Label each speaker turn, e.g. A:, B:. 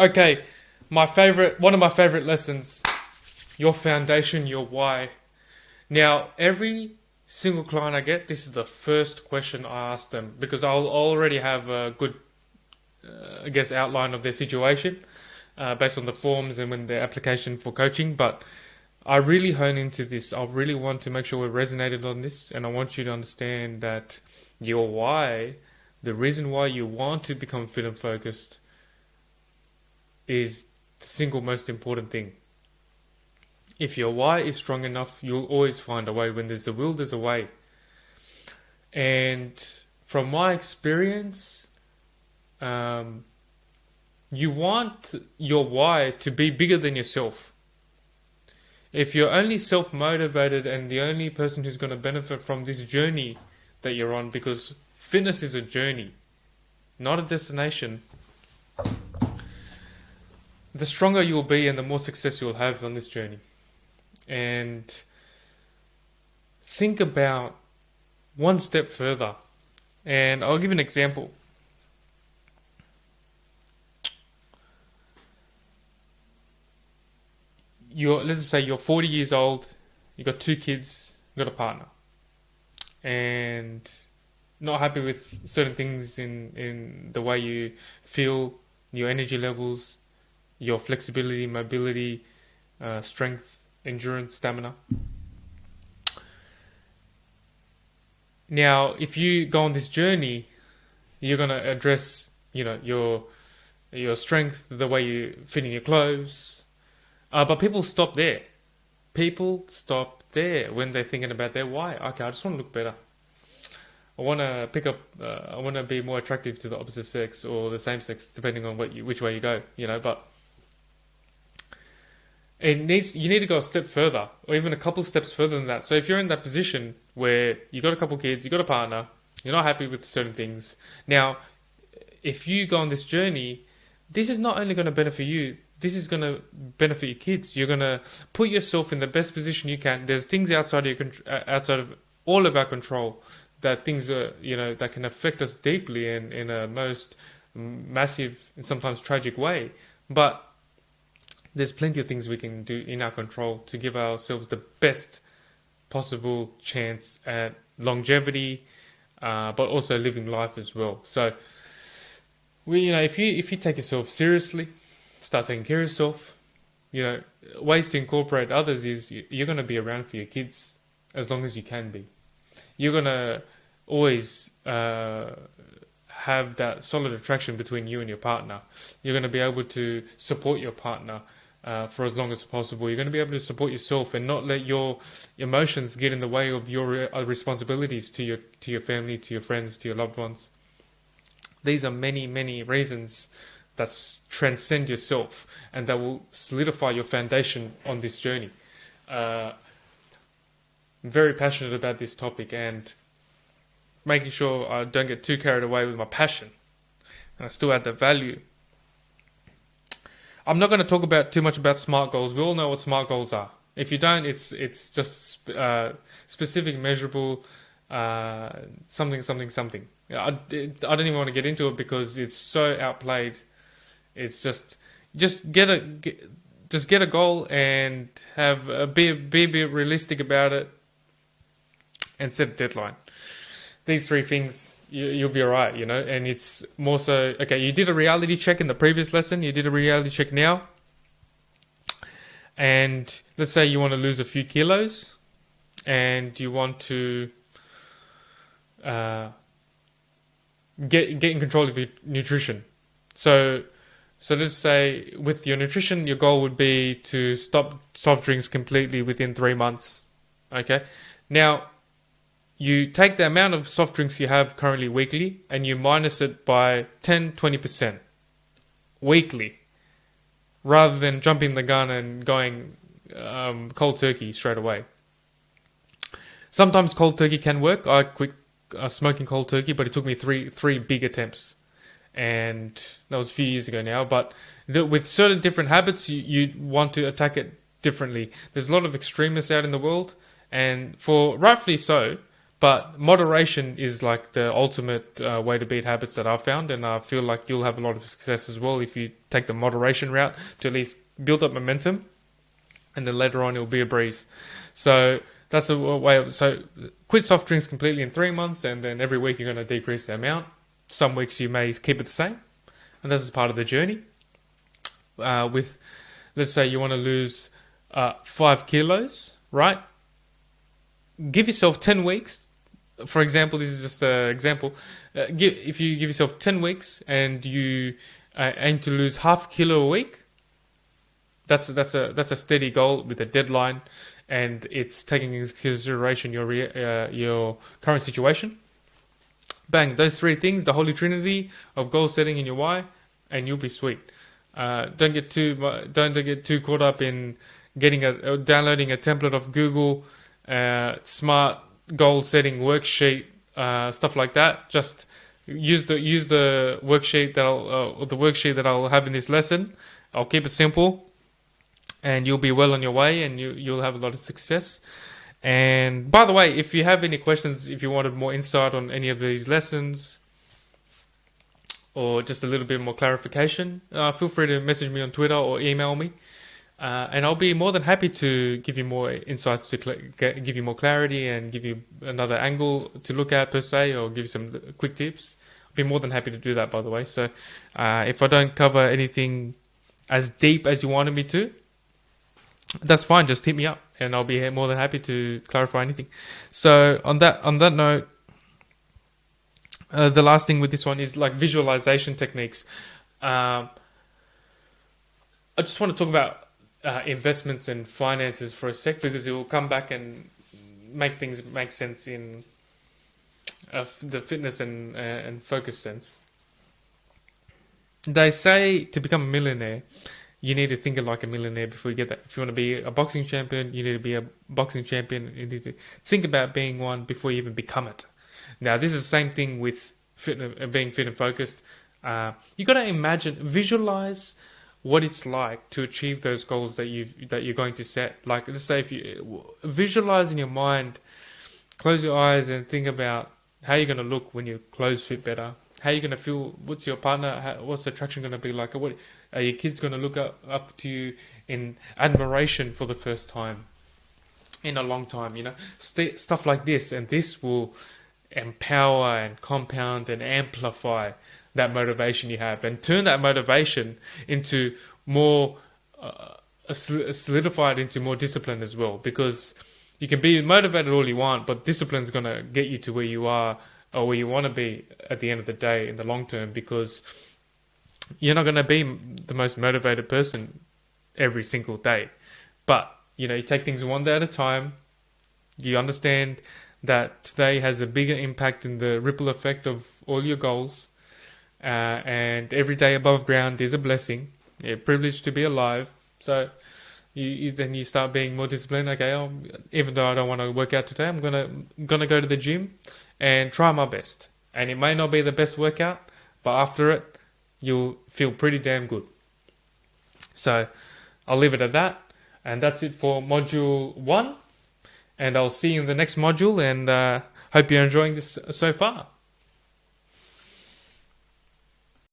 A: Okay, one of my favorite lessons, your foundation, your why. Now, every single client I get, this is the first question I ask them because I'll already have a good, I guess, outline of their situation based on the forms and when their application for coaching. But I really hone into this. I really want to make sure we're resonated on this, and I want you to understand that your why, the reason why you want to become fit and focused, is the single most important thing. If your why is strong enough, you'll always find a way. When there's a will, there's a way. And from my experience, you want your why to be bigger than yourself. If you're only self-motivated and the only person who's going to benefit from this journey that you're on, because fitness is a journey, not a destination, the stronger you'll be and the more success you'll have on this journey. And think about one step further. And I'll give you an example. Let's just say you're 40 years old, you got 2 kids, you got a partner, and not happy with certain things in the way you feel, your energy levels, your flexibility, mobility, strength, endurance, stamina. Now, if you go on this journey, you're going to address, your strength, the way you fit in your clothes. But people stop there. People stop there when they're thinking about their why. Okay, I just want to look better. I want to I want to be more attractive to the opposite sex or the same sex, depending on which way you go. But you need to go a step further, or even a couple steps further than that. So if you're in that position where you got a couple kids, you got a partner, you're not happy with certain things. Now, if you go on this journey, this is not only going to benefit you, this is going to benefit your kids. You're going to put yourself in the best position you can. There's things outside of outside of all of our control, that things are, that can affect us deeply and in a most massive and sometimes tragic way. But there's plenty of things we can do in our control to give ourselves the best possible chance at longevity, but also living life as well. So, if you take yourself seriously, start taking care of yourself, ways to incorporate others is you're going to be around for your kids as long as you can be. You're going to always have that solid attraction between you and your partner. You're going to be able to support your partner for as long as possible. You're going to be able to support yourself and not let your emotions get in the way of your responsibilities to your family, to your friends, to your loved ones. These are many, many reasons that transcend yourself and that will solidify your foundation on this journey. I'm very passionate about this topic and making sure I don't get too carried away with my passion and I still add the value. I'm not going to talk too much about SMART goals. We all know what SMART goals are. If you don't, it's just specific, measurable, something. I don't even want to get into it because it's so outplayed. It's just get a goal and be a bit realistic about it and set a deadline. These 3 things, you'll be alright, and it's more so, okay, you did a reality check in the previous lesson, you did a reality check now, and let's say you want to lose a few kilos, and you want to get in control of your nutrition. So let's say with your nutrition, your goal would be to stop soft drinks completely within 3 months, okay? Now, you take the amount of soft drinks you have currently weekly and you minus it by 10-20% weekly, rather than jumping the gun and going cold turkey straight away. Sometimes cold turkey can work. I quit smoking cold turkey, but it took me three big attempts, and that was a few years ago now. But with certain different habits, you want to attack it differently. There's a lot of extremists out in the world, and for rightfully so, But moderation is like the ultimate way to beat habits that I've found, and I feel like you'll have a lot of success as well if you take the moderation route to at least build up momentum, and then later on it'll be a breeze. So that's a way. So quit soft drinks completely in 3 months, and then every week you're going to decrease the amount. Some weeks you may keep it the same, and this is part of the journey. With, let's say you want to lose 5 kilos, right? Give yourself 10 weeks. For example, this is just an example. If you give yourself 10 weeks and you aim to lose half a kilo a week, that's a steady goal with a deadline, and it's taking into consideration your current situation. Bang, those 3 things, the holy trinity of goal setting in your why, and you'll be sweet. Don't get too caught up in downloading a template of Google, smart goal setting worksheet, stuff like that. Just use the worksheet that I'll have in this lesson. I'll keep it simple, and you'll be well on your way, and you'll have a lot of success. And by the way, if you have any questions, if you wanted more insight on any of these lessons, or just a little bit more clarification, feel free to message me on Twitter or email me. And I'll be more than happy to give you more insights, to give you more clarity and give you another angle to look at per se, or give you some quick tips. I'll be more than happy to do that, by the way. So if I don't cover anything as deep as you wanted me to, that's fine. Just hit me up and I'll be more than happy to clarify anything. So on that note, the last thing with this one is like visualization techniques. I just want to talk about investments and finances for a sec, because it will come back and make things make sense in the fitness and focus sense. They say to become a millionaire, you need to think like a millionaire before you get that. If you want to be a boxing champion, you need to be a boxing champion. You need to think about being one before you even become it. Now, this is the same thing with being fit and focused. You got to visualize what it's like to achieve those goals that you're going to set. Like, let's say if you visualize in your mind, close your eyes and think about how you're going to look when your clothes fit better. How you're going to feel? What's your partner? What's the attraction going to be like? What are your kids going to look up to you in admiration for the first time in a long time? You know, stuff like this, and this will empower and compound and amplify that motivation you have, and turn that motivation into more solidified into more discipline as well. Because you can be motivated all you want, but discipline is going to get you to where you are or where you want to be at the end of the day in the long term, because you're not going to be the most motivated person every single day. But, you know, you take things one day at a time. You understand that today has a bigger impact in the ripple effect of all your goals. And every day above ground is a blessing. You're privileged to be alive. So then you start being more disciplined. Okay, even though I don't want to work out today, I'm gonna go to the gym and try my best. And it may not be the best workout, but after it, you'll feel pretty damn good. So I'll leave it at that. And that's it for module 1. And I'll see you in the next module, and hope you're enjoying this so far.